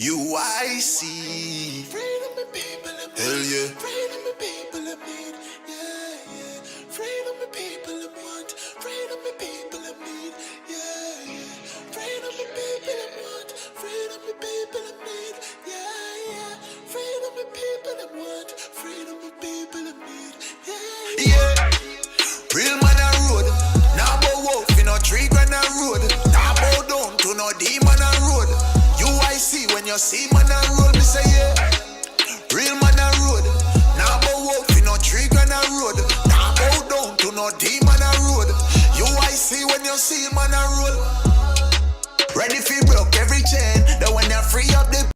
UIC. Freedom and people of Hell need. yeah. Freedom and people of need. Yeah, yeah. Freedom and people of want. Freedom and people of need. Yeah, yeah. Freedom and people of want. Freedom and people of need. Yeah, yeah. Freedom and people of want. Freedom and people of need. Yeah, Yeah. Real man a road. Now bow wolf in a tree grand a road. Now bow down to no demon a road. UIC when you see man a road, me say yeah. Real man a road. Now bow wolf in a tree grand a road. Now bow down to no demon a road. UIC when you see man a road. Ready fi broke every chain. Then when they free up the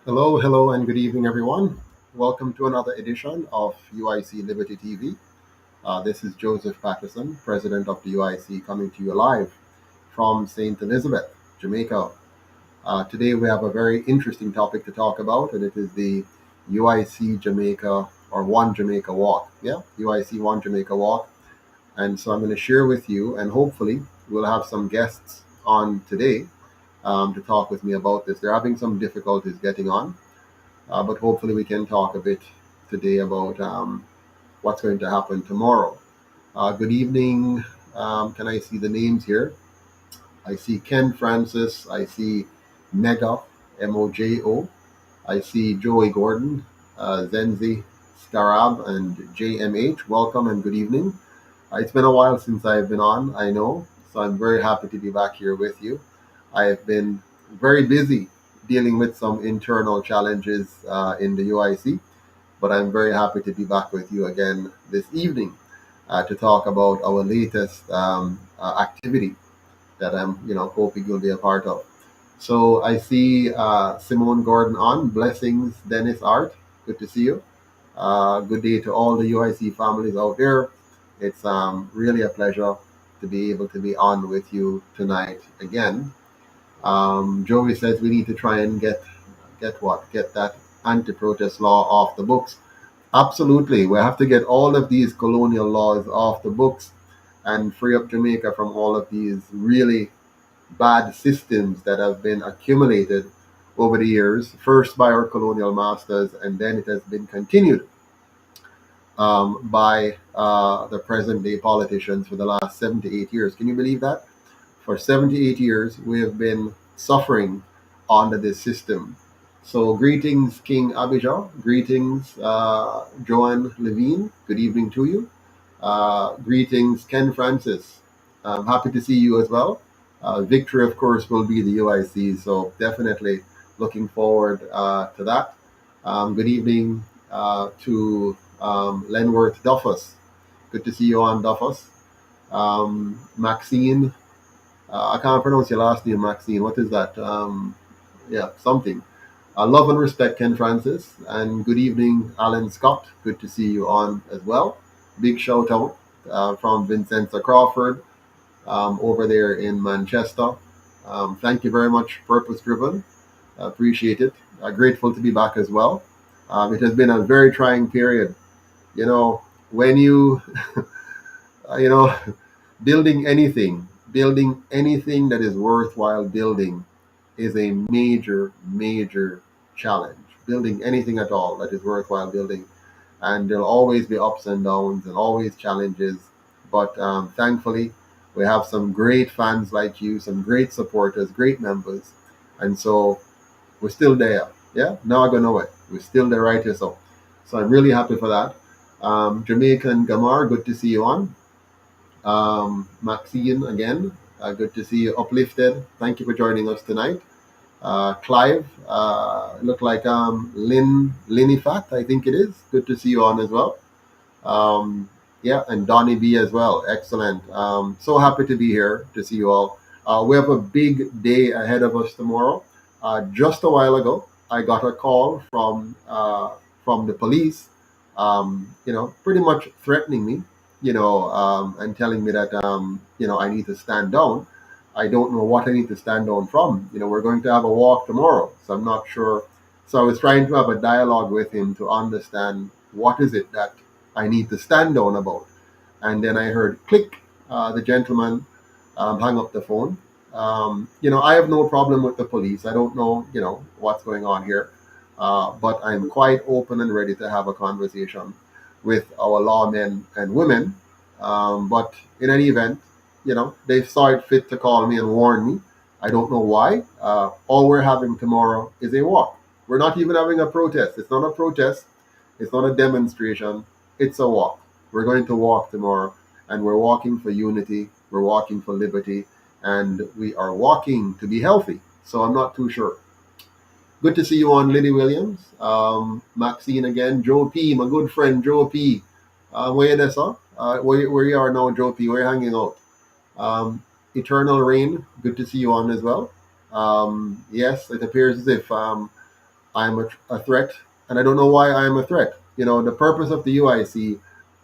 Hello, and good evening, everyone. Welcome to another edition of UIC Liberty TV. This is Joseph Patterson, president of the UIC, coming to you live from St. Elizabeth, Jamaica. Today, we have a very interesting topic to talk about, and it is the UIC Jamaica or One Jamaica Walk. Yeah, UIC One Jamaica Walk. And so I'm going to share with you, and hopefully, we'll have some guests on today to talk with me about this. They're having some difficulties getting on. But hopefully we can talk a bit today about what's going to happen tomorrow. Good evening. Can I see the names here? I see Ken Francis. I see Mega, Mojo. I see Joey Gordon, Zenzi Scarab, and JMH. Welcome and good evening. It's been a while since I've been on, I know, so I'm very happy to be back here with you. I have been very busy dealing with some internal challenges in the UIC, but I'm very happy to be back with you again this evening to talk about our latest activity that I'm, hoping you'll be a part of. So I see Simone Gordon on. Blessings, Dennis Art. Good to see you. Good day to all the UIC families out there. It's really a pleasure to be able to be on with you tonight again. Joey says we need to try and get that anti-protest law off the books. Absolutely, we have to get all of these colonial laws off the books and free up Jamaica from all of these really bad systems that have been accumulated over the years, first by our colonial masters, and then it has been continued by the present day politicians for the last 78 years. Can you believe that? For 78 years, we have been suffering under this system. So, greetings, King Abijah. Greetings, Joanne Levine. Good evening to you. Greetings, Ken Francis. I'm happy to see you as well. Victory, of course, will be the UIC, so definitely looking forward to that. Good evening to Lenworth Duffus. Good to see you on, Duffus. Maxine, I can't pronounce your last name, Maxine. What is that? Yeah, something. Love and respect, Ken Francis. And good evening, Alan Scott. Good to see you on as well. Big shout out from Vincenza Crawford over there in Manchester. Thank you very much, Purpose Driven. Appreciate it. Grateful to be back as well. It has been a very trying period. When you, you know, building anything that is worthwhile building is a major, major challenge. Building anything at all that is worthwhile building. And there'll always be ups and downs and always challenges. But thankfully, we have some great fans like you, some great supporters, great members. And so we're still there. Yeah, now I know it. We're still there right here. So I'm really happy for that. Jamaican Gamar, good to see you on. Maxine again, good to see you uplifted. Thank you for joining us tonight. Clive, look like Linifat, I think it is. Good to see you on as well. Yeah, and Donnie B as well. Excellent. So happy to be here to see you all. We have a big day ahead of us tomorrow. Just a while ago, I got a call from the police, pretty much threatening me, and telling me that, I need to stand down. I don't know what I need to stand down from. We're going to have a walk tomorrow, so I'm not sure. So I was trying to have a dialogue with him to understand what is it that I need to stand down about. And then I heard click. The gentleman hung up the phone. I have no problem with the police. I don't know, what's going on here. But I'm quite open and ready to have a conversation with our lawmen and women. But in any event, they saw it fit to call me and warn me. I don't know why. All we're having tomorrow is a walk. We're not even having a protest. It's not a protest. It's not a demonstration. It's a walk. We're going to walk tomorrow, and we're walking for unity. We're walking for liberty, and we are walking to be healthy. So I'm not too sure. Good to see you on, Liddy Williams. Maxine again. Joe P, my good friend Joe P. Where you there, sir? Where you are now, Joe P? Where you hanging out? Eternal Rain. Good to see you on as well. Yes, it appears as if I'm a threat, and I don't know why I'm a threat. The purpose of the UIC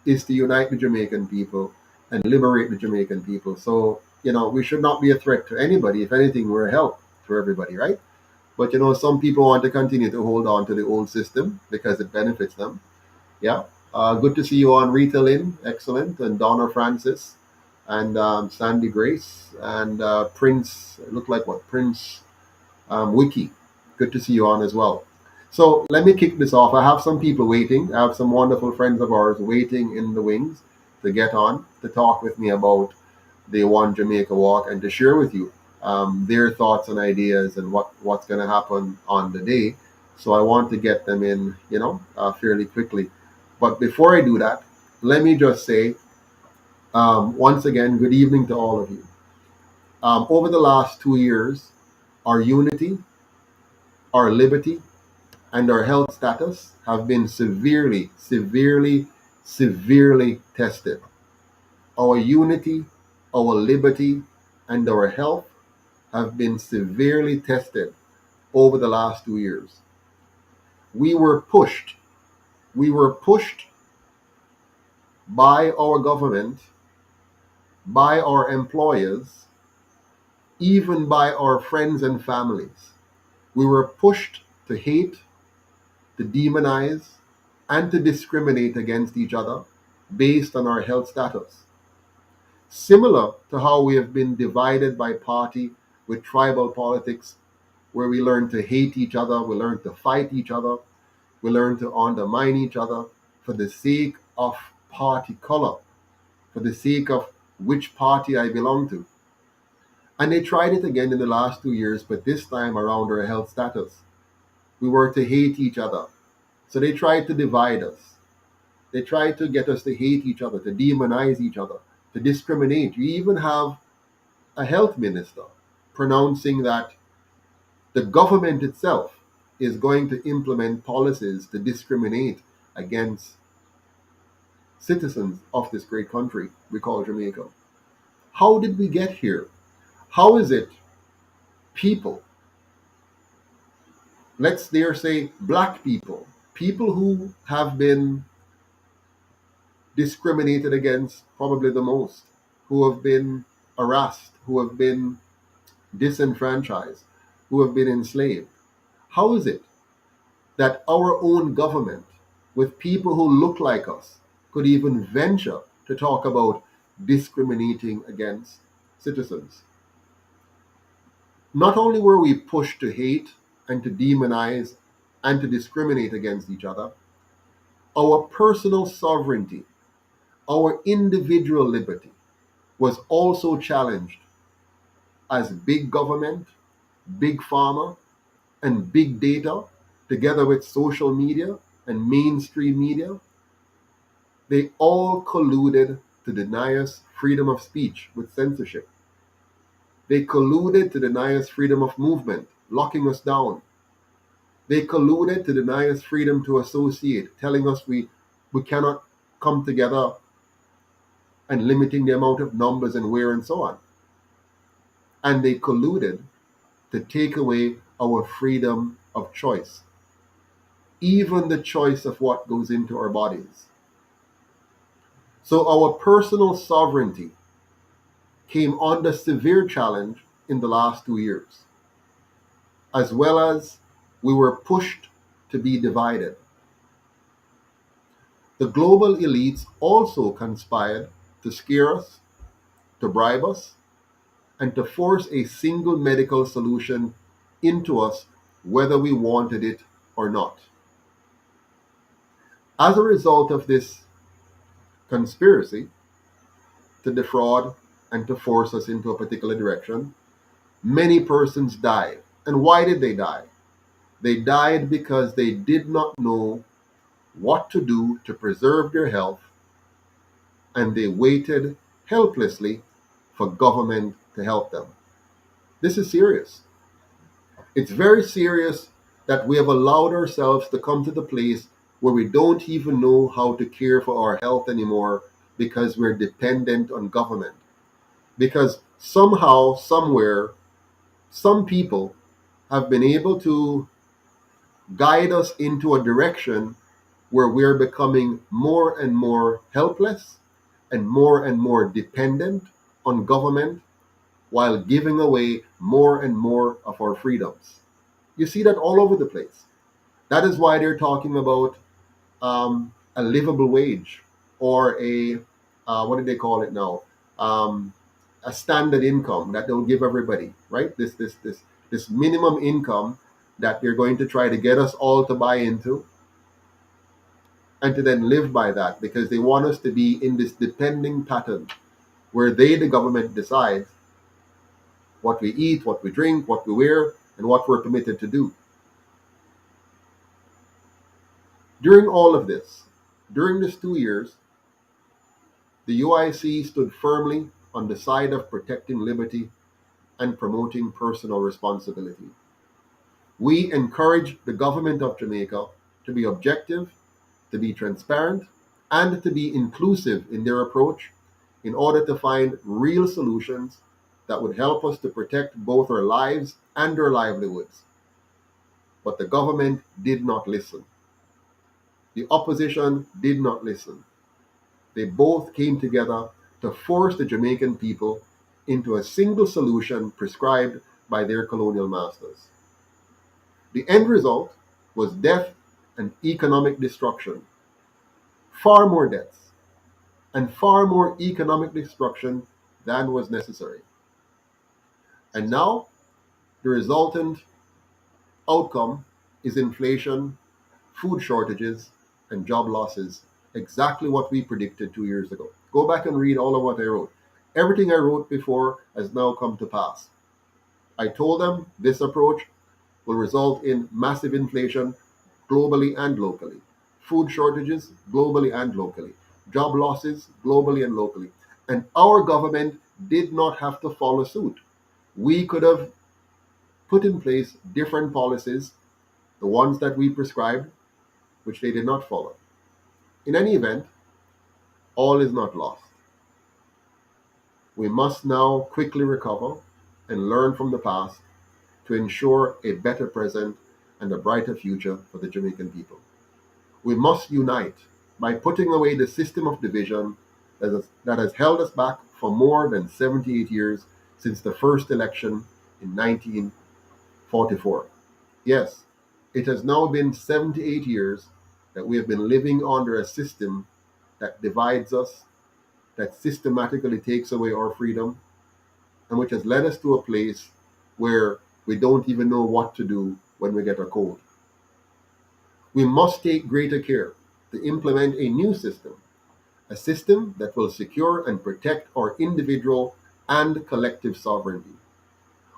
is to unite the Jamaican people and liberate the Jamaican people. So, we should not be a threat to anybody. If anything, we're a help to everybody, right? But, some people want to continue to hold on to the old system because it benefits them. Yeah. Good to see you on, Rita Lynn. Excellent. And Donna Francis and Sandy Grace and Prince. Look like what? Prince Wiki. Good to see you on as well. So let me kick this off. I have some people waiting. I have some wonderful friends of ours waiting in the wings to get on to talk with me about the One Jamaica Walk and to share with you their thoughts and ideas and what's going to happen on the day. So I want to get them in, fairly quickly. But before I do that, let me just say once again, good evening to all of you. Over the last 2 years, our unity, our liberty, and our health status have been severely, severely, severely tested. Our unity, our liberty, and our health have been severely tested over the last 2 years. We were pushed by our government, by our employers, even by our friends and families. We were pushed to hate, to demonize, and to discriminate against each other based on our health status. Similar to how we have been divided by party with tribal politics, where we learn to hate each other, we learn to fight each other, we learn to undermine each other for the sake of party color, for the sake of which party I belong to. And they tried it again in the last 2 years, but this time around our health status. We were to hate each other. So they tried to divide us. They tried to get us to hate each other, to demonize each other, to discriminate. You even have a health minister pronouncing that the government itself is going to implement policies to discriminate against citizens of this great country we call Jamaica. How did we get here? How is it people, let's dare say black people, people who have been discriminated against probably the most, who have been harassed, who have been disenfranchised, who have been enslaved. How is it that our own government, with people who look like us, could even venture to talk about discriminating against citizens? Not only were we pushed to hate and to demonize and to discriminate against each other, our personal sovereignty, our individual liberty was also challenged as big government, big pharma, and big data, together with social media and mainstream media, they all colluded to deny us freedom of speech with censorship. They colluded to deny us freedom of movement, locking us down. They colluded to deny us freedom to associate, telling us we cannot come together and limiting the amount of numbers and where and so on. And they colluded to take away our freedom of choice, even the choice of what goes into our bodies. So our personal sovereignty came under severe challenge in the last 2 years, as well as we were pushed to be divided. The global elites also conspired to scare us, to bribe us, and to force a single medical solution into us, whether we wanted it or not. As a result of this conspiracy to defraud and to force us into a particular direction, many persons died. And why did they die? They died because they did not know what to do to preserve their health, and they waited helplessly for government to help them. This is serious. It's very serious that we have allowed ourselves to come to the place where we don't even know how to care for our health anymore because we're dependent on government. Because somehow, somewhere, some people have been able to guide us into a direction where we're becoming more and more helpless and more dependent on government while giving away more and more of our freedoms. You see that all over the place. That is why they're talking about a livable wage, or a what do they call it now? Um, a standard income that they'll give everybody, right? This minimum income that they're going to try to get us all to buy into, and to then live by that, because they want us to be in this depending pattern where they, the government, decide what we eat, what we drink, what we wear, and what we're permitted to do. During all of this, during these 2 years, the UIC stood firmly on the side of protecting liberty and promoting personal responsibility. We encourage the government of Jamaica to be objective, to be transparent, and to be inclusive in their approach in order to find real solutions that would help us to protect both our lives and our livelihoods. But the government did not listen. The opposition did not listen. They both came together to force the Jamaican people into a single solution prescribed by their colonial masters. The end result was death and economic destruction. Far more deaths and far more economic destruction than was necessary. And now the resultant outcome is inflation, food shortages, and job losses. Exactly what we predicted 2 years ago. Go back and read all of what I wrote. Everything I wrote before has now come to pass. I told them this approach will result in massive inflation globally and locally, food shortages globally and locally, job losses globally and locally. And our government did not have to follow suit. We could have put in place different policies, the ones that we prescribed, which they did not follow. In any event, all is not lost. We must now quickly recover and learn from the past to ensure a better present and a brighter future for the Jamaican people. We must unite by putting away the system of division that has held us back for more than 78 years since the first election in 1944. Yes, it has now been 78 years that we have been living under a system that divides us, that systematically takes away our freedom, and which has led us to a place where we don't even know what to do when we get a cold. We must take greater care to implement a new system, a system that will secure and protect our individual and collective sovereignty.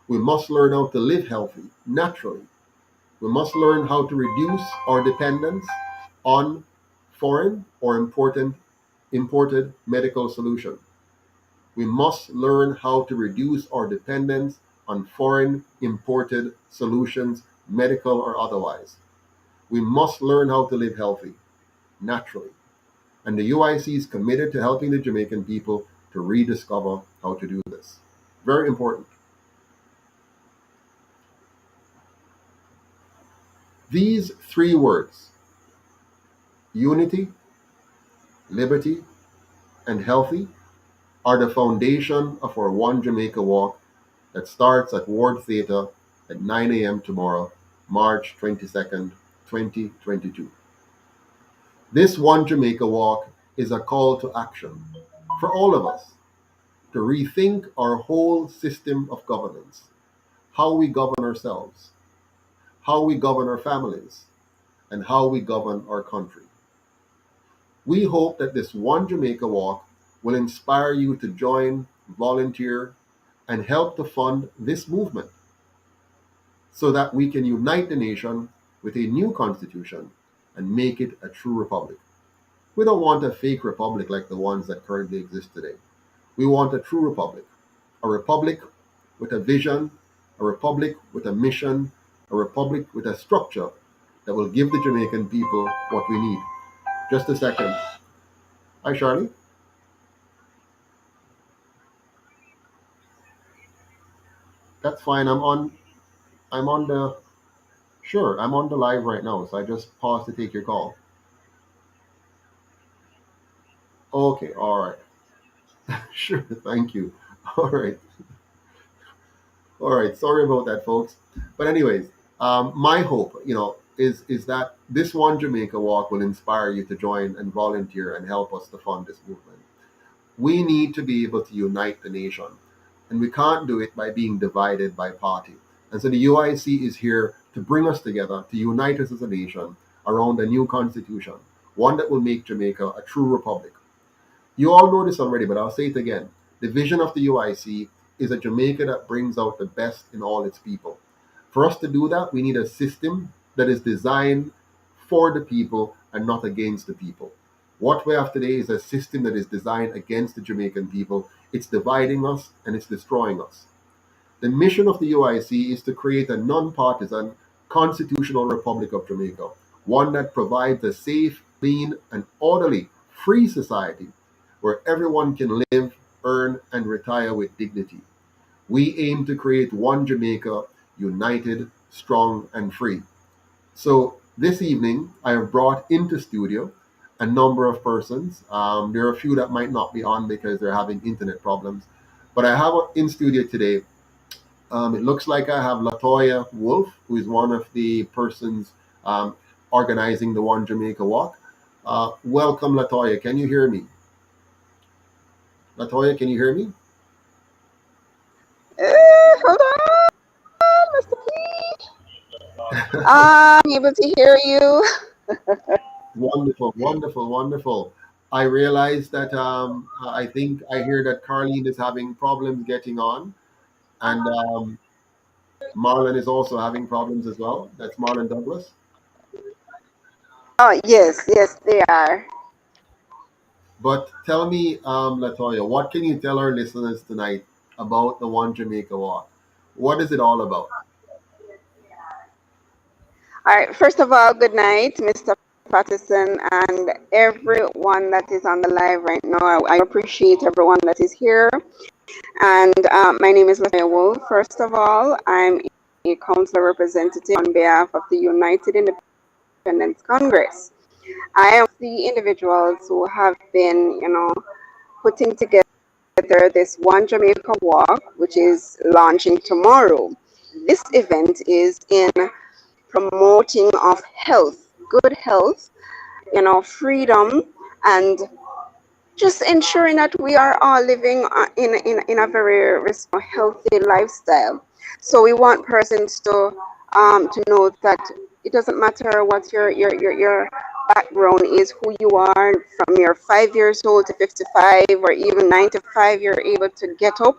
We must learn how to live healthy, naturally. We must learn how to reduce our dependence on foreign or imported medical solutions. We must learn how to reduce our dependence on foreign imported solutions, medical or otherwise. We must learn how to live healthy, naturally. And the UIC is committed to helping the Jamaican people to rediscover how to do this. Very important. These three words, unity, liberty, and healthy, are the foundation of our One Jamaica Walk that starts at Ward Theatre at 9 a.m. tomorrow, March 22nd, 2022. This One Jamaica Walk is a call to action. for all of us to rethink our whole system of governance, how we govern ourselves, how we govern our families, and how we govern our country. We hope that this One Jamaica Walk will inspire you to join, volunteer, and help to fund this movement so that we can unite the nation with a new constitution and make it a true republic. We don't want a fake republic like the ones that currently exist today. We want a true republic, a republic with a vision, a republic with a mission, a republic with a structure that will give the Jamaican people what we need. Just a second. Hi, Charlie. That's fine. I'm on the sure, I'm on the live right now, so I just paused to take your call. Okay, all right. Sure, thank you. All right. All right, sorry about that, folks. But anyways, my hope, is that this One Jamaica Walk will inspire you to join and volunteer and help us to fund this movement. We need to be able to unite the nation, and we can't do it by being divided by party. And so the UIC is here to bring us together, to unite us as a nation around a new constitution, one that will make Jamaica a true republic. You all know this already, but I'll say it again. The vision of the UIC is a Jamaica that brings out the best in all its people. For us to do that, we need a system that is designed for the people and not against the people. What we have today is a system that is designed against the Jamaican people. It's dividing us and it's destroying us. The mission of the UIC is to create a non-partisan constitutional republic of Jamaica, one that provides a safe, clean, and orderly, free society where everyone can live, earn, and retire with dignity. We aim to create one Jamaica, united, strong, and free. So this evening, I have brought into studio a number of persons. There are a few that might not be on because they're having internet problems. But I have in studio today, it looks like I have Latoya Wolf, who is one of the persons organizing the One Jamaica Walk. Welcome, Latoya. Can you hear me? Latoya, can you hear me? Hold on, Mr. P. I'm able to hear you. Wonderful, wonderful, wonderful. I realize that I think I hear that Carlene is having problems getting on, and Marlon is also having problems as well. That's Marlon Douglas. Oh, yes, they are. But tell me, Latoya, what can you tell our listeners tonight about the One Jamaica Walk? What is it all about? All right, first of all, good night, Mr. Patterson, and everyone that is on the live right now. I appreciate everyone that is here. And my name is Latoya Wolf. First of all, I'm a council representative on behalf of the United Independence Congress. I am the individuals who have been, putting together this One Jamaica Walk, which is launching tomorrow. This event is in promoting of health, good health, freedom, and just ensuring that we are all living in a very healthy lifestyle. So we want persons to know that it doesn't matter what your background is, who you are, from your 5 years old to 55 or even 95, you're able to get up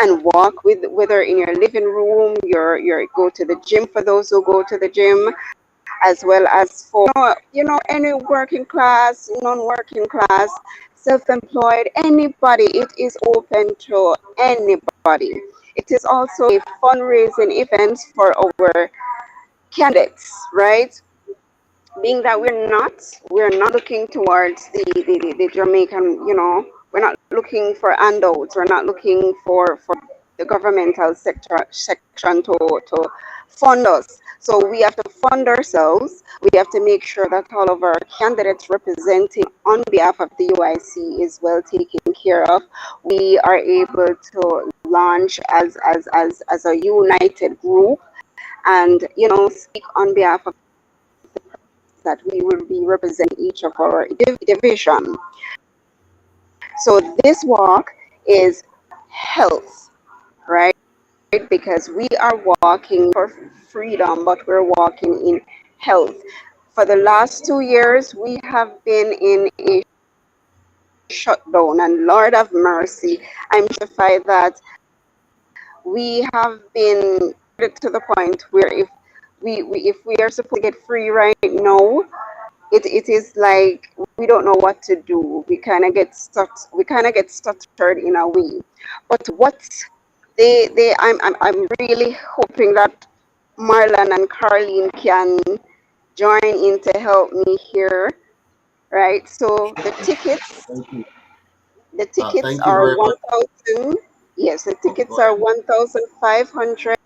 and walk, with whether in your living room, your go to the gym for those who go to the gym, as well as for any working class, non-working class, self-employed, anybody. It is open to anybody. It is also a fundraising event for our candidates, right? Being that we're not looking towards the Jamaican, we're not looking for handouts, we're not looking for the governmental section to fund us. So we have to fund ourselves. We have to make sure that all of our candidates representing on behalf of the UIC is well taken care of. We are able to launch as a united group, and speak on behalf of that we will be representing each of our division. So this walk is health, right? Because we are walking for freedom, but we're walking in health. For the last 2 years, we have been in a shutdown, and Lord of mercy, I'm justified that we have been to the point where if we are supposed to get free right now, it is like we don't know what to do. We kind of get stuck. We kind of get stuttered in a way. But what I'm really hoping that Marlon and Carlene can join in to help me here, right? So Thank you. the tickets Thank you are very much. 1,000. Yes, the Oh, tickets go ahead. are 1,500,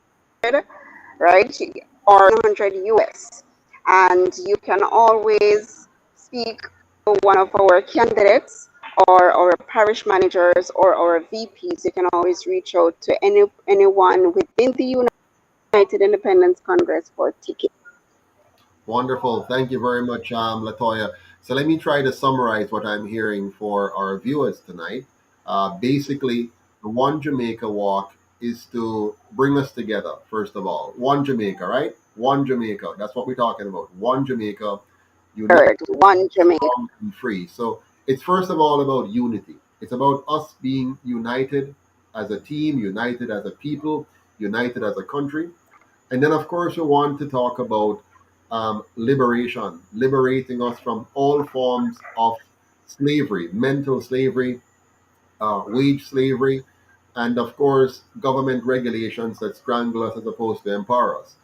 right? Or 100 US. And you can always speak to one of our candidates or our parish managers or our VPs. You can always reach out to anyone within the United Independence Congress for tickets. Wonderful. Thank you very much, Latoya. So let me try to summarize what I'm hearing for our viewers tonight. Basically, the One Jamaica Walk is to bring us together, first of all. One Jamaica, right? One Jamaica. That's what we're talking about. One Jamaica, united, Correct. One Jamaica. strong, and free. So it's first of all about unity. It's about us being united as a team, united as a people, united as a country. And then, of course, we want to talk about liberation, liberating us from all forms of slavery, mental slavery, wage slavery, and of course, government regulations that strangle us as opposed to empower us.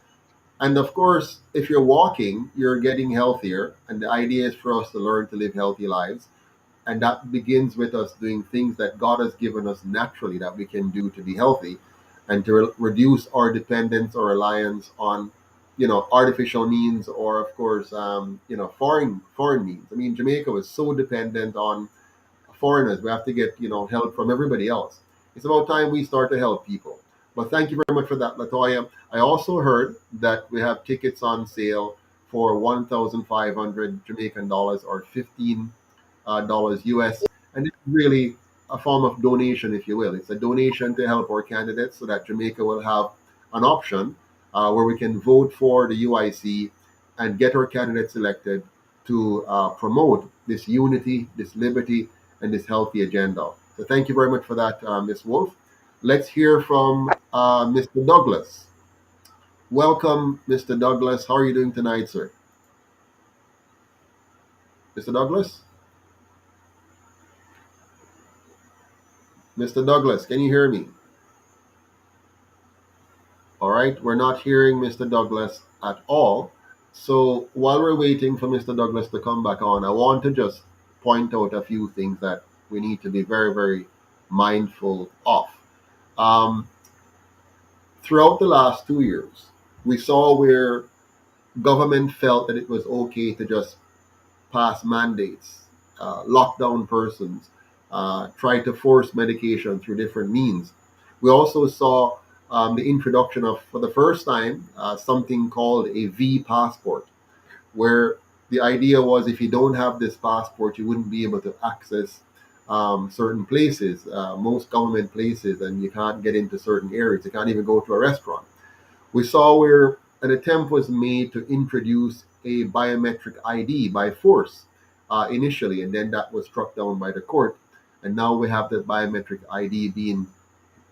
And of course, if you're walking, you're getting healthier. And the idea is for us to learn to live healthy lives. And that begins with us doing things that God has given us naturally that we can do to be healthy and to reduce our dependence or reliance on, artificial means or, of course, foreign means. I mean, Jamaica was so dependent on foreigners. We have to get, help from everybody else. It's about time we start to help people. But thank you very much for that, Latoya. I also heard that we have tickets on sale for 1,500 Jamaican dollars or 15 dollars US, and it's really a form of donation, if you will. It's a donation to help our candidates so that Jamaica will have an option where we can vote for the UIC and get our candidates elected to promote this unity, this liberty, and this healthy agenda. So thank you very much for that, Ms. Wolf. Let's hear from Mr. Douglas. Welcome, Mr. Douglas. How are you doing tonight, sir? Mr. Douglas? Mr. Douglas, can you hear me? All right, we're not hearing Mr. Douglas at all. So while we're waiting for Mr. Douglas to come back on, I want to just point out a few things that we need to be very, very mindful of. Um, Throughout the last 2 years, we saw where government felt that it was okay to just pass mandates, lock down persons, try to force medication through different means. We also saw the introduction of, for the first time, something called a V passport, where the idea was if you don't have this passport, you wouldn't be able to access certain places, most government places, and you can't get into certain areas. You can't even go to a restaurant. We saw where an attempt was made to introduce a biometric ID by force initially, and then that was struck down by the court. And now we have the biometric ID being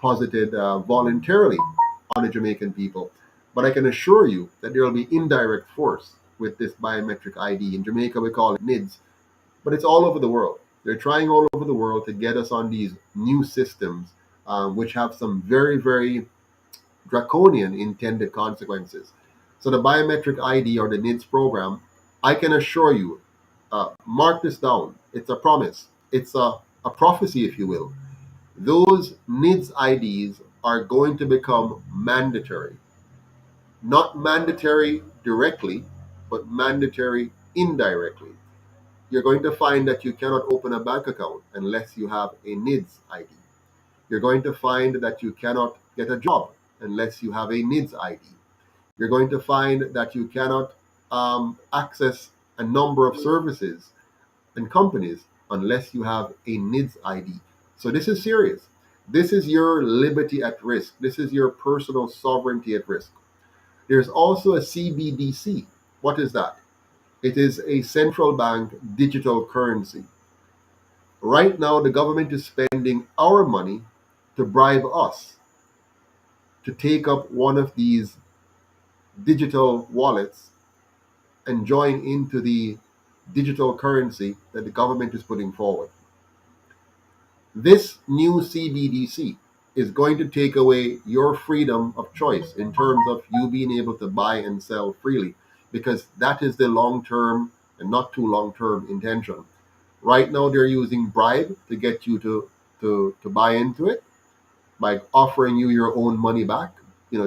posited voluntarily on the Jamaican people. But I can assure you that there will be indirect force with this biometric ID. In Jamaica, we call it NIDS, but it's all over the world. They're trying all over the world to get us on these new systems, which have some very, very draconian intended consequences. So the biometric ID or the NIDS program, I can assure you, mark this down. It's a promise. It's a prophecy, if you will. Those NIDS IDs are going to become mandatory. Not mandatory directly, but mandatory indirectly. You're going to find that you cannot open a bank account unless you have a NIDS ID. You're going to find that you cannot get a job unless you have a NIDS ID. You're going to find that you cannot access a number of services and companies unless you have a NIDS ID. So this is serious. This is your liberty at risk. This is your personal sovereignty at risk. There's also a CBDC. What is that? It is a central bank digital currency. Right now, the government is spending our money to bribe us to take up one of these digital wallets and join into the digital currency that the government is putting forward. This new CBDC is going to take away your freedom of choice in terms of you being able to buy and sell freely, because that is the long term and not too long term intention. Right now, they're using bribe to get you to buy into it by offering you your own money back,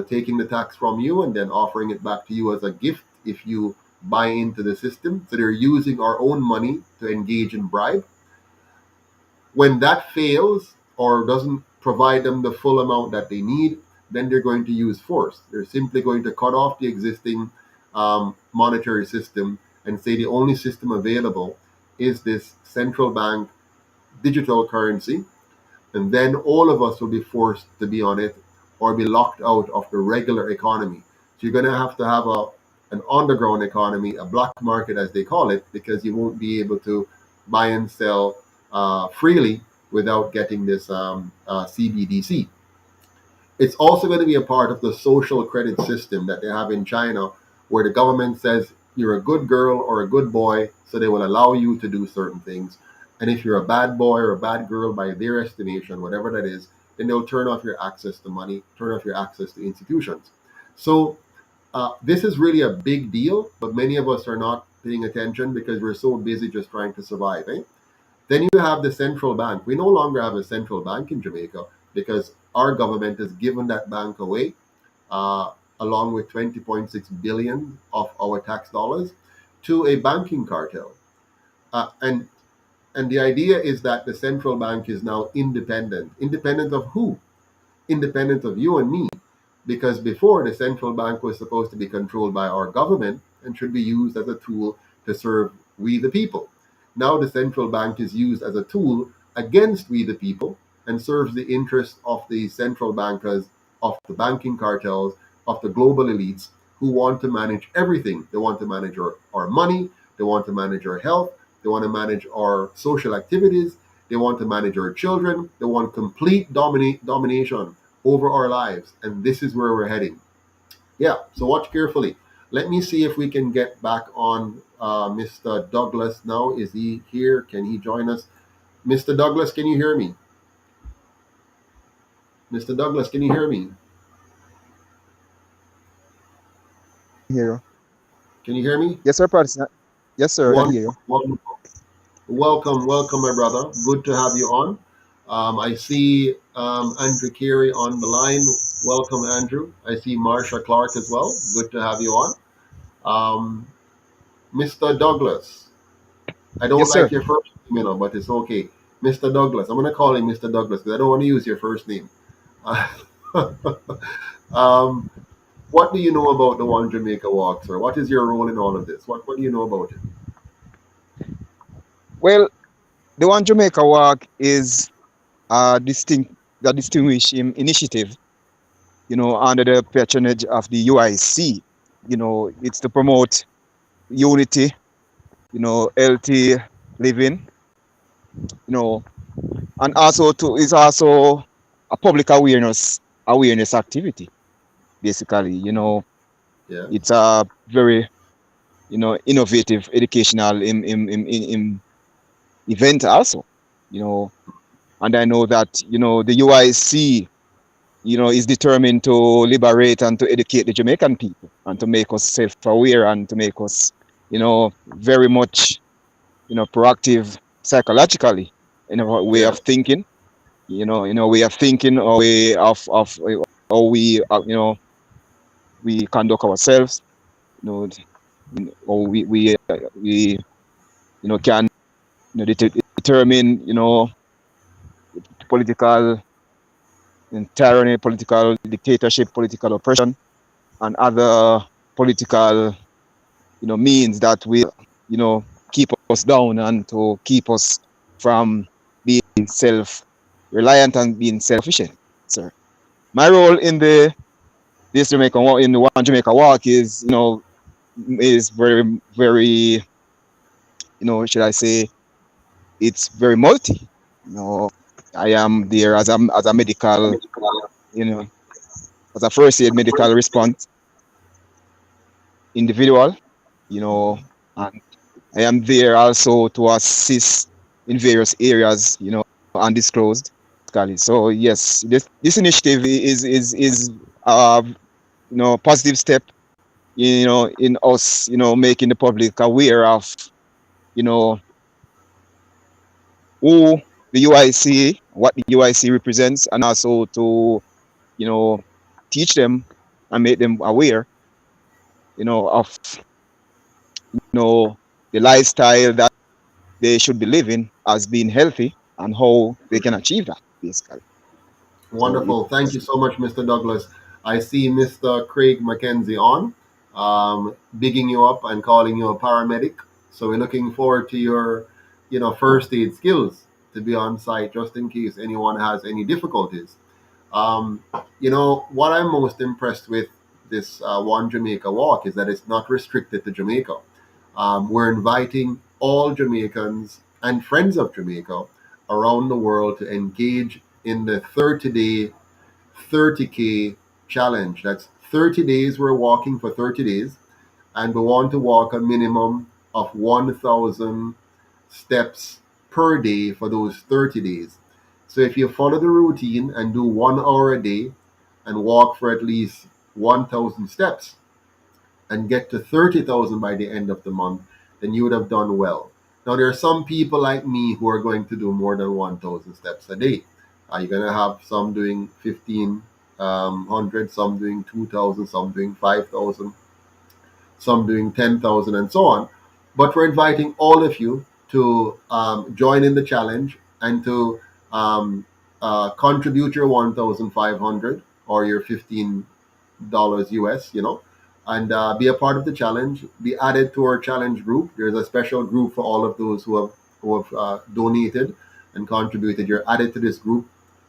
taking the tax from you and then offering it back to you as a gift if you buy into the system. So they're using our own money to engage in bribe. When that fails or doesn't provide them the full amount that they need, then they're going to use force. They're simply going to cut off the existing monetary system and say the only system available is this central bank digital currency. And then all of us will be forced to be on it or be locked out of the regular economy. So you're going to have an underground economy, a black market as they call it, because you won't be able to buy and sell freely without getting this CBDC. It's also going to be a part of the social credit system that they have in China, where the government says you're a good girl or a good boy, so they will allow you to do certain things. And if you're a bad boy or a bad girl by their estimation, whatever that is, then they'll turn off your access to money, turn off your access to institutions. So this is really a big deal, but many of us are not paying attention because we're so busy just trying to survive. Then you have the central bank. We no longer have a central bank in Jamaica because our government has given that bank away, along with 20.6 billion of our tax dollars, to a banking cartel. And the idea is that the central bank is now independent. Independent of who? Independent of you and me. Because before, the central bank was supposed to be controlled by our government and should be used as a tool to serve we the people. Now the central bank is used as a tool against we the people and serves the interests of the central bankers, of the banking cartels, of the global elites who want to manage everything. They want to manage our money, they want to manage our health, they want to manage our social activities, they want to manage our children, they want complete domination over our lives. And this is where we're heading. Yeah, so watch carefully. Let me see if we can get back on Mr. Douglas now. Is he here? Can he join us? Mr. Douglas, can you hear me? Mr. Douglas, can you hear me? Hear you. Can you hear me? Yes, sir, Patterson. Yes, sir, I can hear you. Wonderful. Welcome, my brother. Good to have you on. I see Andrew Carey on the line. Welcome, Andrew. I see Marsha Clark as well. Good to have you on. Mr. Douglas, I don't Yes, sir. like your first name, but it's okay. Mr. Douglas, I'm going to call him Mr. Douglas because I don't want to use your first name. What do you know about the One Jamaica Walk, sir? What is your role in all of this? What do you know about it? Well, the One Jamaica Walk is a distinguished initiative, under the patronage of the UIC. It's to promote unity, healthy living, and also it's also a public awareness activity, basically. Yeah. It's a very, innovative educational event also, and I know that, the UIC, is determined to liberate and to educate the Jamaican people and to make us self-aware and to make us, very much, proactive psychologically in our way of thinking, way of thinking, or way of how we, we conduct ourselves, or we can, determine, political tyranny, political dictatorship, political oppression, and other political, means that will, keep us down and to keep us, from being self-reliant and being self-sufficient, sir. My role in the One Jamaica Walk is very, very, should I say, it's very multi. You know, I am there as a medical, you know, as a first aid medical response individual, and I am there also to assist in various areas, undisclosed. So yes, this initiative is positive step, in us, making the public aware of, you know, who the UIC, what the UIC represents, and also to, you know, teach them and make them aware, of, the lifestyle that they should be living as being healthy and how they can achieve that, basically. So Wonderful. Thank you so much, Mr. Douglas. I see Mr. Craig McKenzie on, bigging you up and calling you a paramedic. So we're looking forward to your, first aid skills to be on site just in case anyone has any difficulties. Um, what I'm most impressed with this One Jamaica Walk is that it's not restricted to Jamaica. We're inviting all Jamaicans and friends of Jamaica around the world to engage in the 30-day 30K challenge. That's 30 days. We're walking for 30 days, and we want to walk a minimum of 1,000 steps per day for those 30 days. So if you follow the routine and do 1 hour a day and walk for at least 1,000 steps and get to 30,000 by the end of the month, then you would have done well. Now, there are some people like me who are going to do more than 1,000 steps a day. You're going to have some doing 1,500, some doing 2,000, some doing 5,000, some doing 10,000, and so on. But we're inviting all of you to join in the challenge and to contribute your 1,500 or your $15 US, and be a part of the challenge. Be added to our challenge group. There's a special group for all of those who have donated and contributed. You're added to this group,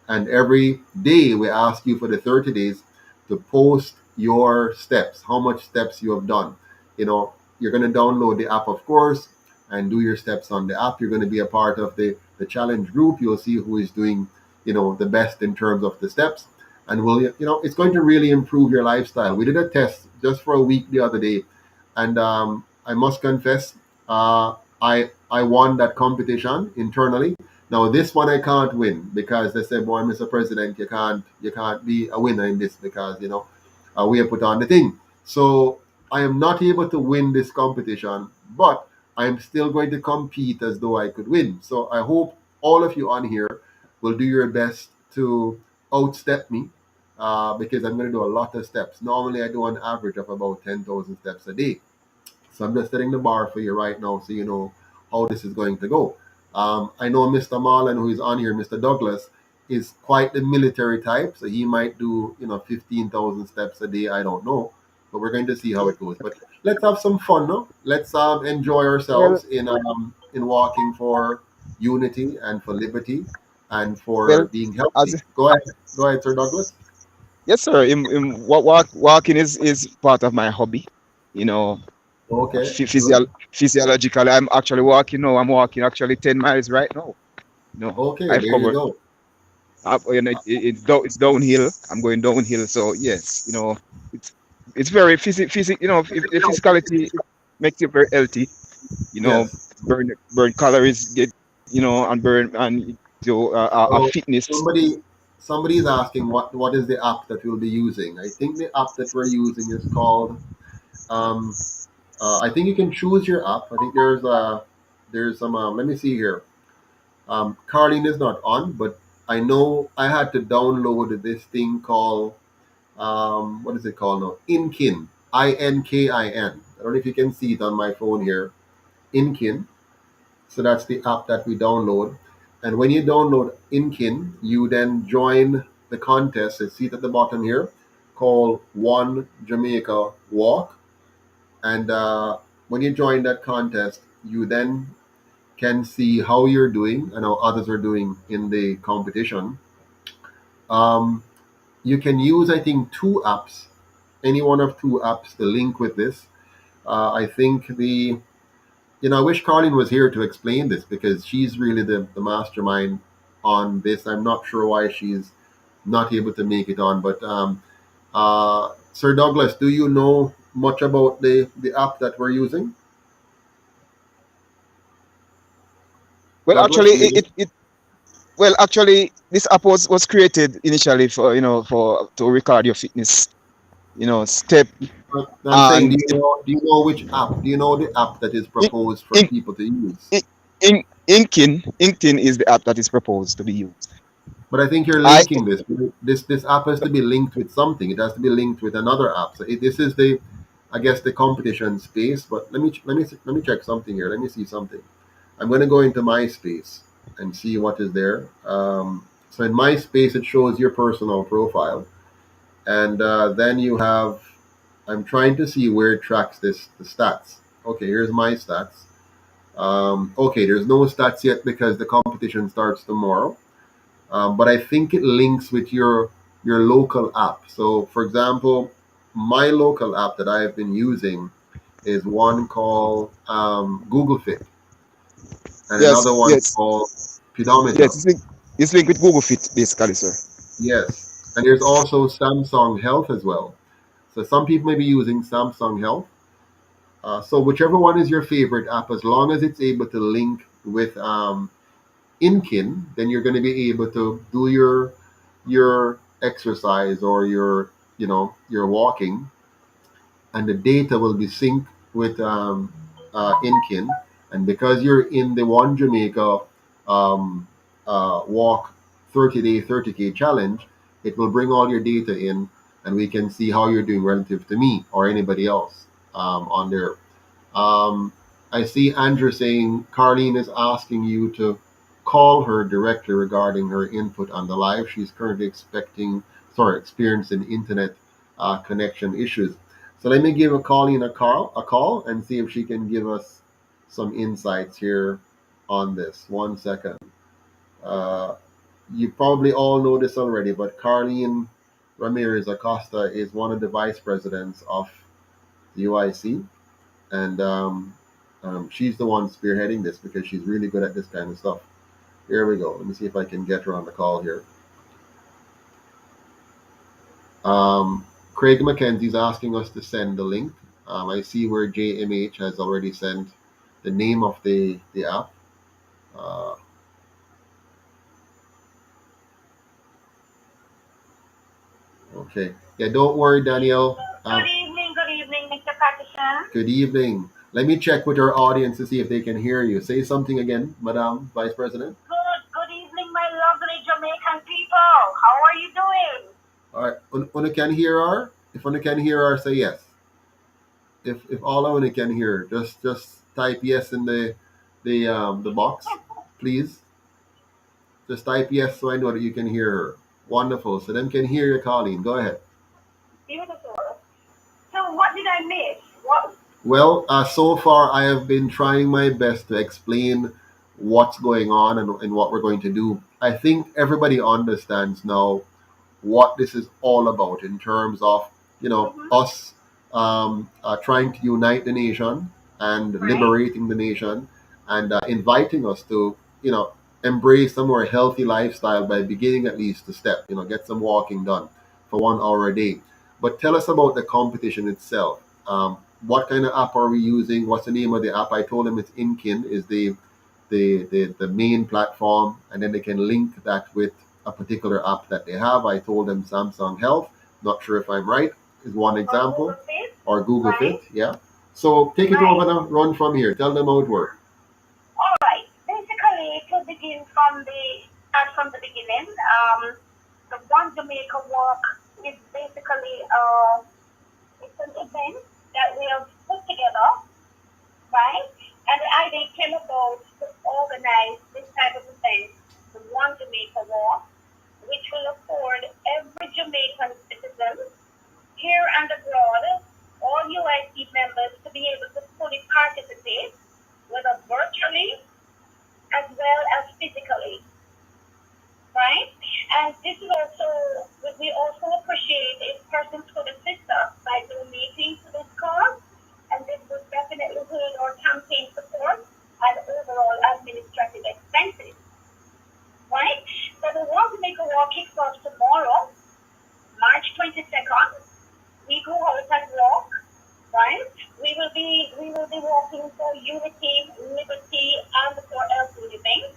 and every day we ask you for the 30 days to post your steps, how much steps you have done. You're going to download the app, of course, and do your steps on the app. You're going to be a part of the challenge group. You'll see who is doing, the best in terms of the steps. And it's going to really improve your lifestyle. We did a test just for a week the other day, and I must confess, I won that competition internally. Now this one I can't win because they said, "Boy, Mr. President, you can't be a winner in this because we have put on the thing." So I am not able to win this competition, but I am still going to compete as though I could win. So I hope all of you on here will do your best to outstep me, because I'm going to do a lot of steps. Normally, I do an average of about 10,000 steps a day. So I'm just setting the bar for you right now so you know how this is going to go. I know Mr. Marlon, who is on here, Mr. Douglas, is quite the military type, so he might do 15,000 steps a day. I don't know, but we're going to see how it goes. But let's have some fun, no? Let's enjoy well, ourselves in walking for unity and for liberty and for well, being healthy. as Go ahead, Sir Douglas. yes, sir. Walking is part of my hobby. You know, Okay, good. physiologically, I'm actually walking now. I'm walking actually 10 miles right now. Okay, I've there you covered. go. It's downhill. I'm going downhill. So yes, it's it's very physic. The physicality makes you very healthy. You know, Yes. burn calories, and burn and a So fitness. somebody is asking what is the app that we'll be using. I think the app that we're using is called. Um, I think you can choose your app. I think there's some. Let me see here. Carlene is not on, but I know I had to download this thing called what is it called now? Inkin. Inkin. I don't know if you can see it on my phone here. Inkin. So that's the app that we download. And when you download Inkin, you then join the contest. It's see it at the bottom here, called One Jamaica Walk. And when you join that contest, you then can see how you're doing and how others are doing in the competition. Um, you can use, I think, two apps, any one of two apps to link with this. I think I wish Carlin was here to explain this because she's really the mastermind on this. I'm not sure why she's not able to make it on, but Sir Douglas, do you know much about the app that we're using? Well, Douglas, actually, do you know? actually, this app was created initially for for to record your fitness, step. I'm saying, And do you know which app? Do you know the app that is in, proposed for in, people to use? Inkin is the app that is proposed to be used. But I think you're I linking this. This app has to be linked with something. It has to be linked with another app. So this is I guess, the competition space. But let me check something here. Let me see something. I'm going to go into my space and see what is there. So in my space, it shows your personal profile, and then you have. I'm trying to see where it tracks the stats. Okay, here's my stats. Okay, there's no stats yet because the competition starts tomorrow. But I think it links with your local app. So, for example, my local app that I have been using is one called Google Fit, and Yes, another one yes, called yes. Pedometer. It's linked with Google Fit, basically, sir. Yes, and there's also Samsung Health as well. So some people may be using Samsung Health. So whichever one is your favorite app, as long as it's able to link with Inkin, then you're going to be able to do your exercise or your walking, and the data will be synced with Inkin. And because you're in the One Jamaica um, Walk 30-day 30K challenge, it will bring all your data in, and we can see how you're doing relative to me or anybody else on there. um, I see Andrew saying Carlene is asking you to call her directly regarding her input on the live. She's currently experiencing internet connection issues. So let me give Colleen a call and see if she can give us some insights here on this. 1 second. Uh, you probably all know this already, but Carlene Ramirez Acosta is one of the vice presidents of the UIC, and she's the one spearheading this because she's really good at this kind of stuff. Here we go. Let me see if I can get her on the call here. Craig McKenzie's asking us to send the link. I see where JMH has already sent the name of the app. Uh, okay. Yeah, don't worry, Danielle. Good evening, Mr. Patterson. Good evening. Let me check with our audience to see if they can hear you. Say something again, Madam Vice President. Good evening, my lovely Jamaican people. How are you doing? All right. Una can hear her? If Una can hear her, say yes. If all Una can hear, just type yes in the box, please. Just type yes so I know that you can hear her. Wonderful. So them can hear you, Colleen. Go ahead. Beautiful. So what did I miss? What? Well, so far I have been trying my best to explain what's going on and what we're going to do. I think everybody understands now what this is all about in terms of us trying to unite the nation and Right? liberating the nation, and inviting us to embrace a more healthy lifestyle by beginning at least to step, get some walking done for 1 hour a day. But tell us about the competition itself. What kind of app are we using? What's the name of the app? I told them it's Inkin is the main platform, and then they can link that with a particular app that they have. I told them Samsung Health, not sure if I'm right, is one example, or Google Fit. Yeah. So take it over now, run from here. Tell them how it works. All right. Basically, to begin from the beginning, the One Jamaica Walk is basically it's an event that we have put together, right? And the idea came about to organize this type of event, the One Jamaica Walk, which will afford every Jamaican citizen here and abroad, all UIC members, to be able to fully participate, whether virtually And this is also, we also appreciate if persons could assist us by donating to this cause, and this would definitely aid our campaign support and overall administrative expenses. Right? So the Want to Make a Walk kicks off tomorrow, March 22nd. We go out and walk, right? We will be walking for unity, liberty, and for healthy living.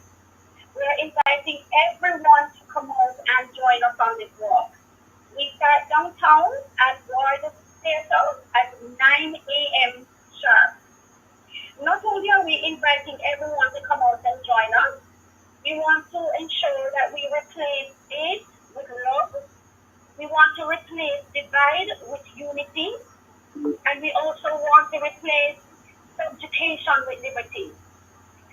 We're inviting everyone to come out and join us on this walk. We start downtown at Ward Theatre at 9 a.m. sharp. Not only are we inviting everyone to come out and join us, we want to ensure that we replace hate with love. We want to replace divide with unity. And we also want to replace subjugation with liberty.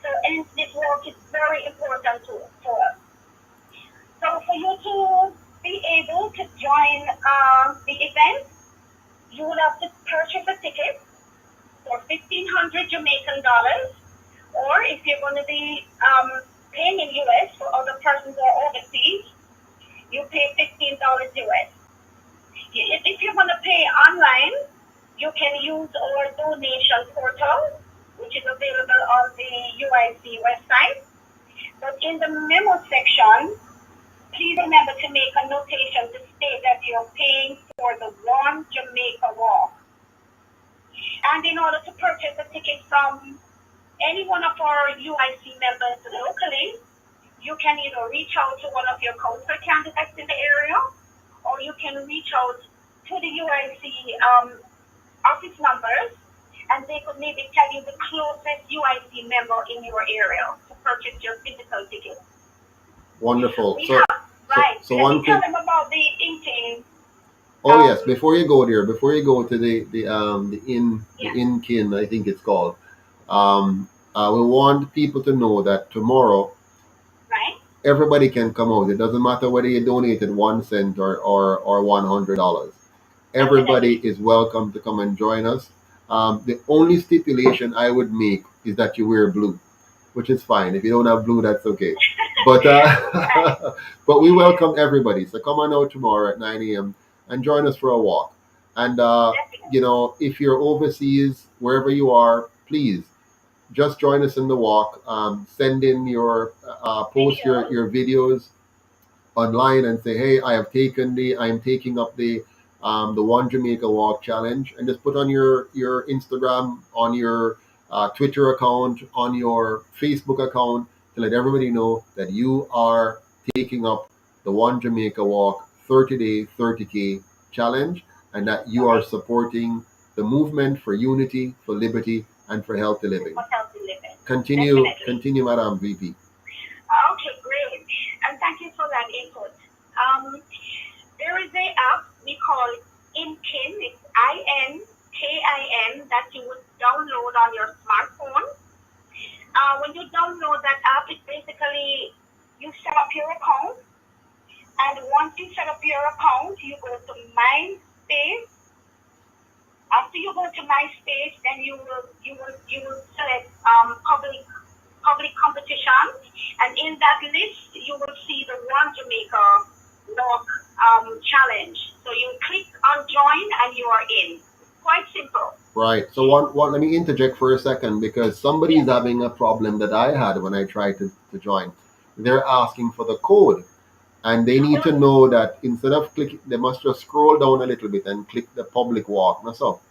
So hence this work is very important to us. So for you to be able to join the event, you will have to purchase a ticket for 1,500 Jamaican dollars, or if you're going to be paying in US for other persons who are overseas, you pay $15 US. If you're going to pay online, you can use our donation portal, which is available on the UIC website. But in the memo section, please remember to make a notation to state that you're paying for the ONE Jamaica Walk. And in order to purchase a ticket from any one of our UIC members locally, you can either reach out to one of your council candidates in the area, or you can reach out to the UIC office numbers, and they could maybe tell you the closest UIC member in your area to purchase your physical ticket. Wonderful. Right. So Let one me tell thing. them about the inking. Oh yes, before you go there, before you go to the in kin, I think it's called. We want people to know that tomorrow, right, everybody can come out. It doesn't matter whether you donated 1 cent or $100. Everybody is welcome to come and join us. The only stipulation I would make is that you wear blue, which is fine. If you don't have blue, that's okay. But but we welcome everybody. So come on out tomorrow at 9 a.m. and join us for a walk. And if you're overseas, wherever you are, please just join us in the walk. Send in your post your videos online and say, hey, I'm taking up the One Jamaica Walk challenge, and just put on your Instagram, on your Twitter account, on your Facebook account, to let everybody know that you are taking up the One Jamaica Walk 30-day 30K challenge, and that you are supporting the movement for unity, for liberty, and for healthy living. Continue, Madam VP. Okay, great. And thank you for that input. There is an app we call InKin. It's INKIN that you would download on your smartphone. When you download that app, it basically, you set up your account. And once you set up your account, you go to MySpace. After you go to MySpace, then you will select public competition, and in that list you will see the One Jamaica Walk challenge. So you click on join and you are in. Quite simple. Right. So let me interject for a second, because somebody is having a problem that I had when I tried to join. They're asking for the code, and they need to know that instead of clicking, they must just scroll down a little bit and click the public walk. That's all.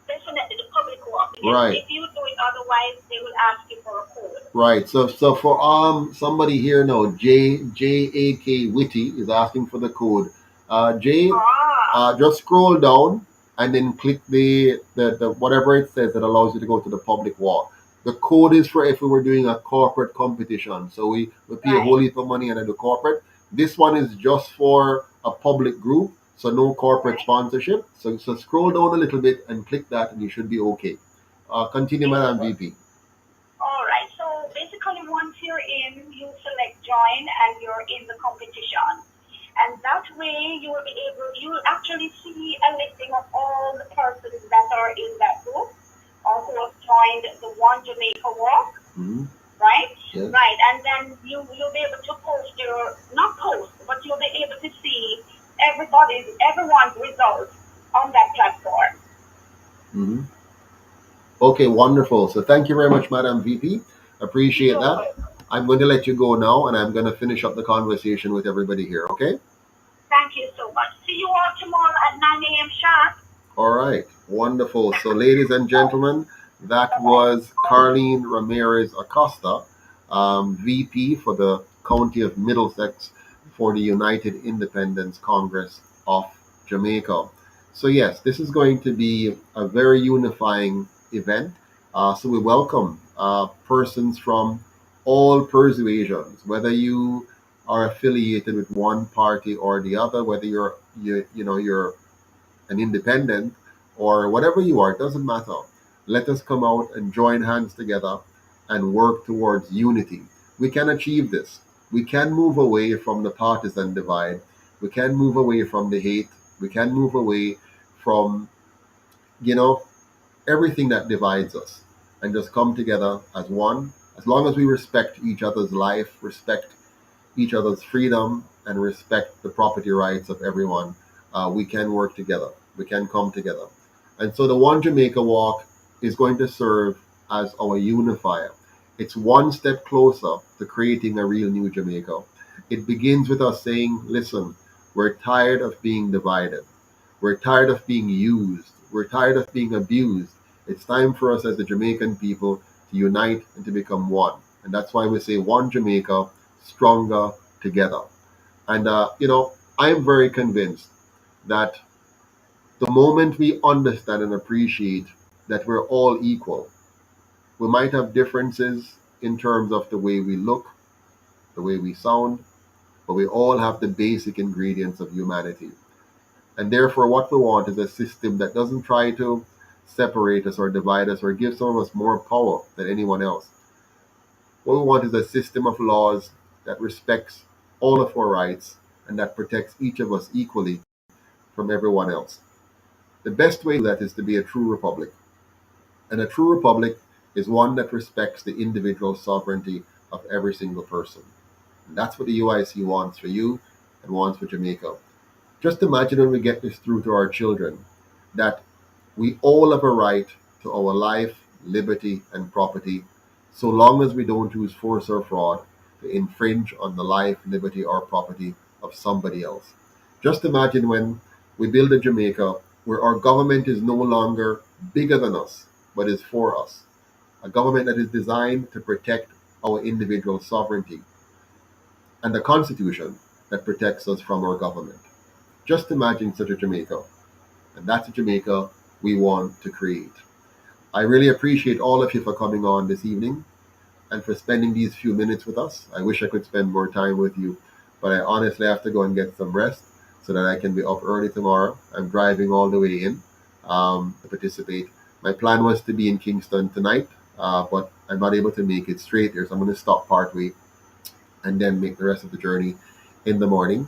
Definitely the public walk. Right. If you do it otherwise, they will ask you for a code. Right. So for somebody here now, JAK Witty is asking for the code. Just scroll down and then click the whatever it says that allows you to go to the public walk. The code is for if we were doing a corporate competition. So we pay a whole heap of money and I do corporate. This one is just for a public group, so no corporate sponsorship. So scroll down a little bit and click that, and you should be okay. Continue, Madam VP. All right. So basically, once you're in, you select join, and you're in the competition. And that way, you will actually see a listing of all the persons that are in that group, or who have joined the One Jamaica Walk. Mm-hmm. Right? Yes. Right. And then you'll be able to post not post, but you'll everyone's results on that platform. Hmm. Okay, wonderful. So thank you very much, Madam VP. Appreciate You're that. welcome. I'm going to let you go now, and I'm going to finish up the conversation with everybody here. Okay. Thank you so much. See you all tomorrow at 9 a.m. sharp. All right, wonderful. So, ladies and gentlemen, that was Carlene Ramirez Acosta, VP for the County of Middlesex for the United Independence Congress of Jamaica. So, yes, this is going to be a very unifying event. So, we welcome persons from all persuasions, whether you are affiliated with one party or the other, whether you're an independent or whatever you are, it doesn't matter. Let us come out and join hands together and work towards unity. We can achieve this. We can move away from the partisan divide. We can move away from the hate. We can move away from, you know, everything that divides us and just come together as one. As long as we respect each other's life, respect each other's freedom, and respect the property rights of everyone, we can work together. We can come together. And so the One Jamaica Walk is going to serve as our unifier. It's one step closer to creating a real new Jamaica. It begins with us saying, listen, we're tired of being divided. We're tired of being used. We're tired of being abused. It's time for us as the Jamaican people to unite and to become one. And that's why we say One Jamaica, stronger together. And, I am very convinced that the moment we understand and appreciate that we're all equal, we might have differences in terms of the way we look, the way we sound, but we all have the basic ingredients of humanity. And therefore, what we want is a system that doesn't try to separate us or divide us or give some of us more power than anyone else. What we want is a system of laws that respects all of our rights and that protects each of us equally from everyone else. The best way to do that is to be a true republic. And a true republic is one that respects the individual sovereignty of every single person. And that's what the UIC wants for you and wants for Jamaica. Just imagine when we get this through to our children that we all have a right to our life, liberty, and property, so long as we don't use force or fraud to infringe on the life, liberty, or property of somebody else. Just imagine when we build a Jamaica where our government is no longer bigger than us, but is for us. A government that is designed to protect our individual sovereignty, and a constitution that protects us from our government. Just imagine such a Jamaica. And that's a Jamaica we want to create. I really appreciate all of you for coming on this evening and for spending these few minutes with us. I wish I could spend more time with you, but I honestly have to go and get some rest so that I can be up early tomorrow. I'm driving all the way in to participate. My plan was to be in Kingston tonight, but I'm not able to make it straight here, so I'm going to stop partway and then make the rest of the journey in the morning.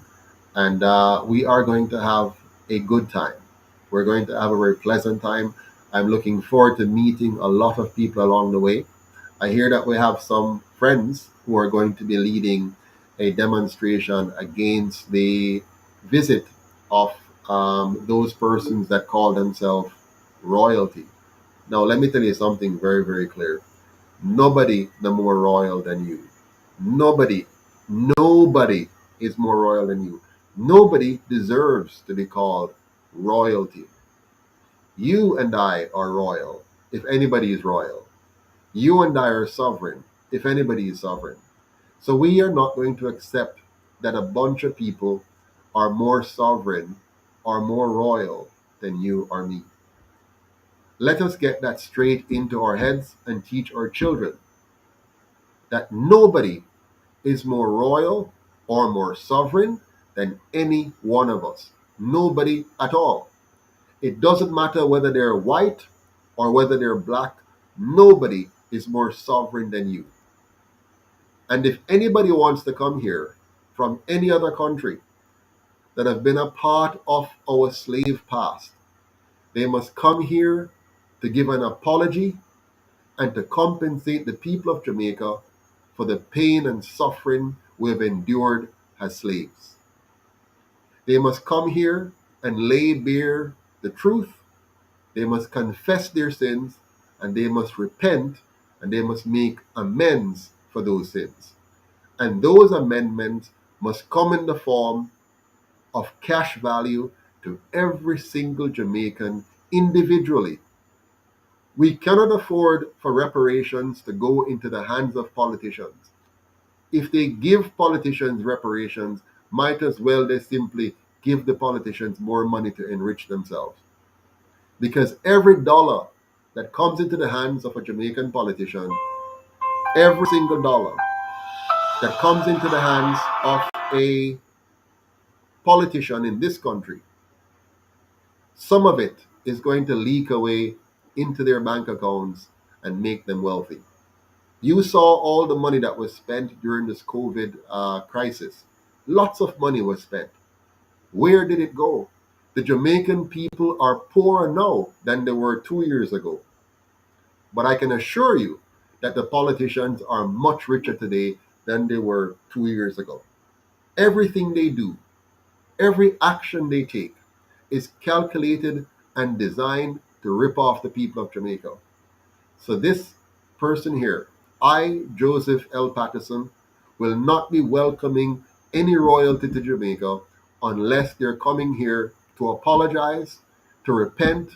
And we are going to have a good time. We're going to have a very pleasant time. I'm looking forward to meeting a lot of people along the way. I hear that we have some friends who are going to be leading a demonstration against the visit of those persons that call themselves royalty. Now, let me tell you something very, very clear. Nobody no more royal than you. Nobody, nobody is more royal than you. Nobody deserves to be called royalty. You and I are royal, if anybody is royal. You and I are sovereign, if anybody is sovereign. So we are not going to accept that a bunch of people are more sovereign or more royal than you or me. Let us get that straight into our heads and teach our children that nobody is more royal or more sovereign than any one of us. Nobody at all. It doesn't matter whether they're white or whether they're black. Nobody is more sovereign than you. And if anybody wants to come here from any other country that have been a part of our slave past, they must come here to give an apology and to compensate the people of Jamaica for the pain and suffering we have endured as slaves. They must come here and lay bare the truth. They must confess their sins, and they must repent, and they must make amends for those sins. And those amendments must come in the form of cash value to every single Jamaican individually. We cannot afford for reparations to go into the hands of politicians. If they give politicians reparations, might as well they simply give the politicians more money to enrich themselves. Because every dollar that comes into the hands of a Jamaican politician, every single dollar that comes into the hands of a politician in this country, some of it is going to leak away into their bank accounts and make them wealthy. You saw all the money that was spent during this COVID crisis. Lots of money was spent. Where did it go? The Jamaican people are poorer now than they were 2 years ago. But I can assure you that the politicians are much richer today than they were 2 years ago. Everything they do, every action they take is calculated and designed to rip off the people of Jamaica. So this person here, I, Joseph L. Patterson, will not be welcoming any royalty to Jamaica unless they're coming here to apologize, to repent,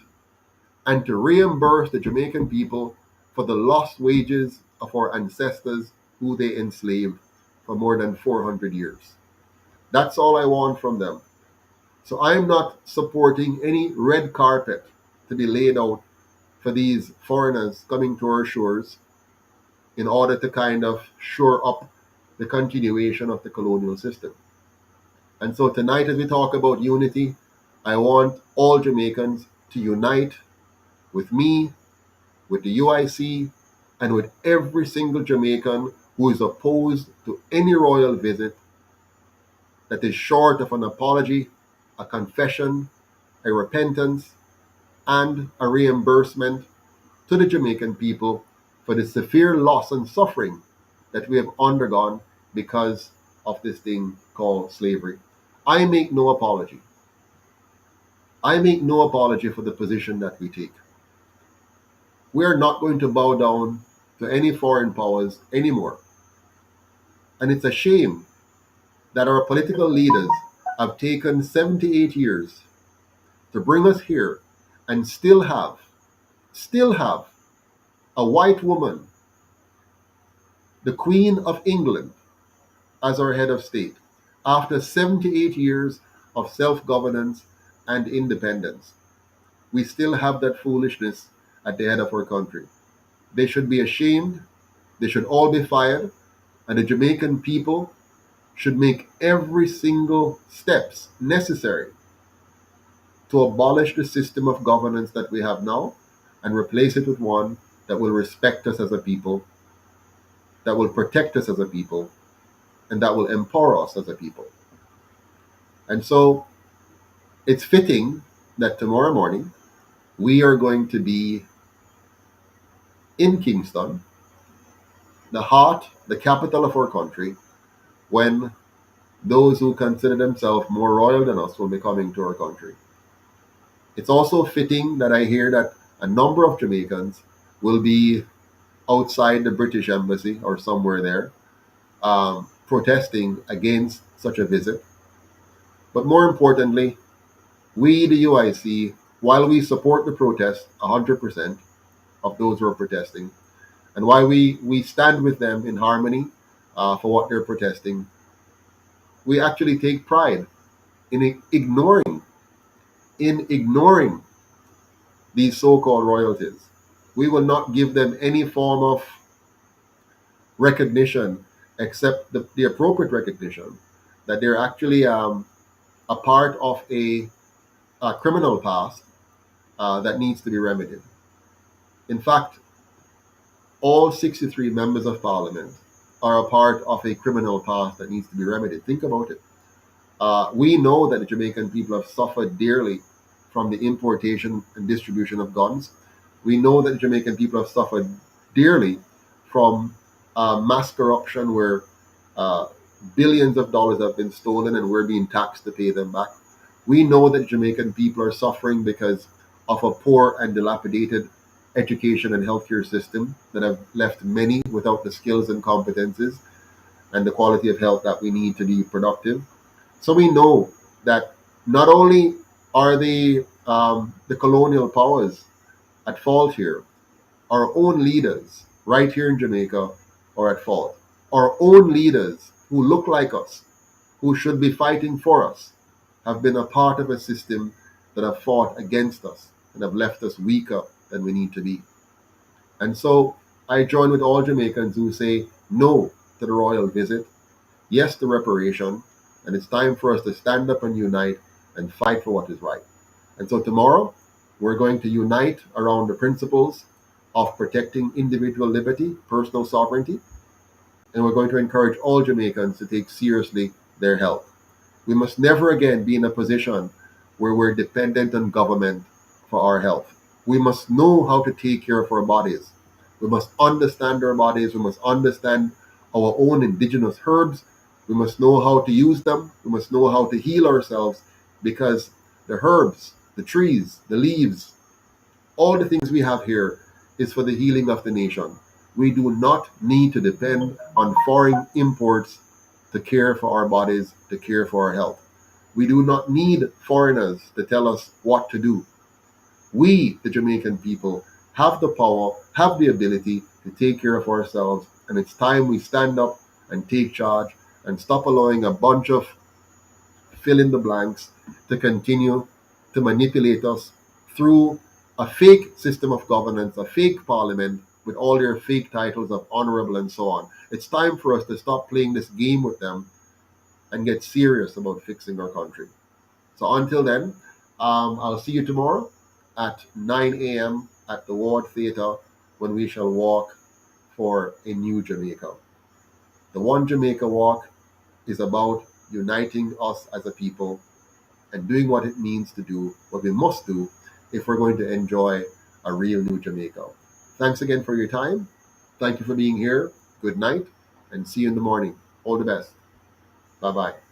and to reimburse the Jamaican people for the lost wages of our ancestors who they enslaved for more than 400 years. That's all I want from them. So I'm not supporting any red carpet to be laid out for these foreigners coming to our shores in order to kind of shore up the continuation of the colonial system. And so tonight, as we talk about unity, I want all Jamaicans to unite with me, with the UIC, and with every single Jamaican who is opposed to any royal visit that is short of an apology, a confession, a repentance, and a reimbursement to the Jamaican people for the severe loss and suffering that we have undergone because of this thing called slavery. I make no apology. I make no apology for the position that we take. We are not going to bow down to any foreign powers anymore. And it's a shame that our political leaders have taken 78 years to bring us here and still have a white woman, the Queen of England, as our head of state, after 78 years of self-governance and independence. We still have that foolishness at the head of our country. They should be ashamed. They should all be fired. And the Jamaican people should make every single steps necessary to abolish the system of governance that we have now and replace it with one that will respect us as a people, that will protect us as a people, and that will empower us as a people. And so it's fitting that tomorrow morning we are going to be in Kingston, the heart, the capital of our country, when those who consider themselves more royal than us will be coming to our country. It's also fitting that I hear that a number of Jamaicans will be outside the British embassy or somewhere there, protesting against such a visit. But more importantly, we, the UIC, while we support the protest 100% of those who are protesting, and while we stand with them in harmony for what they're protesting, we actually take pride in ignoring these so-called royalties. We will not give them any form of recognition except the appropriate recognition that they're actually a part of a criminal past that needs to be remedied. In fact, all 63 members of parliament are a part of a criminal past that needs to be remedied. Think about it. We know that the Jamaican people have suffered dearly from the importation and distribution of guns. We know that the Jamaican people have suffered dearly from mass corruption where billions of dollars have been stolen and we're being taxed to pay them back. We know that Jamaican people are suffering because of a poor and dilapidated education and healthcare system that have left many without the skills and competences and the quality of health that we need to be productive. So we know that not only are the colonial powers at fault here, our own leaders right here in Jamaica are at fault. Our own leaders who look like us, who should be fighting for us, have been a part of a system that have fought against us and have left us weaker than we need to be. And so I join with all Jamaicans who say no to the royal visit, yes to reparation, and it's time for us to stand up and unite and fight for what is right. And so tomorrow, we're going to unite around the principles of protecting individual liberty, personal sovereignty, and we're going to encourage all Jamaicans to take seriously their health. We must never again be in a position where we're dependent on government for our health. We must know how to take care of our bodies. We must understand our bodies. We must understand our own indigenous herbs. We must know how to use them. We must know how to heal ourselves, because the herbs, the trees, the leaves, all the things we have here is for the healing of the nation. We do not need to depend on foreign imports to care for our bodies, to care for our health. We do not need foreigners to tell us what to do. We, the Jamaican people, have the power, have the ability to take care of ourselves, and it's time we stand up and take charge and stop allowing a bunch of fill in the blanks to continue to manipulate us through a fake system of governance, a fake parliament with all their fake titles of honorable and so on. It's time for us to stop playing this game with them and get serious about fixing our country. So until then, I'll see you tomorrow at 9 a.m. at the Ward Theatre when we shall walk for a new Jamaica. The One Jamaica Walk is about uniting us as a people and doing what it means to do, what we must do, if we're going to enjoy a real new Jamaica. Thanks again for your time. Thank you for being here. Good night, and see you in the morning. All the best. Bye-bye.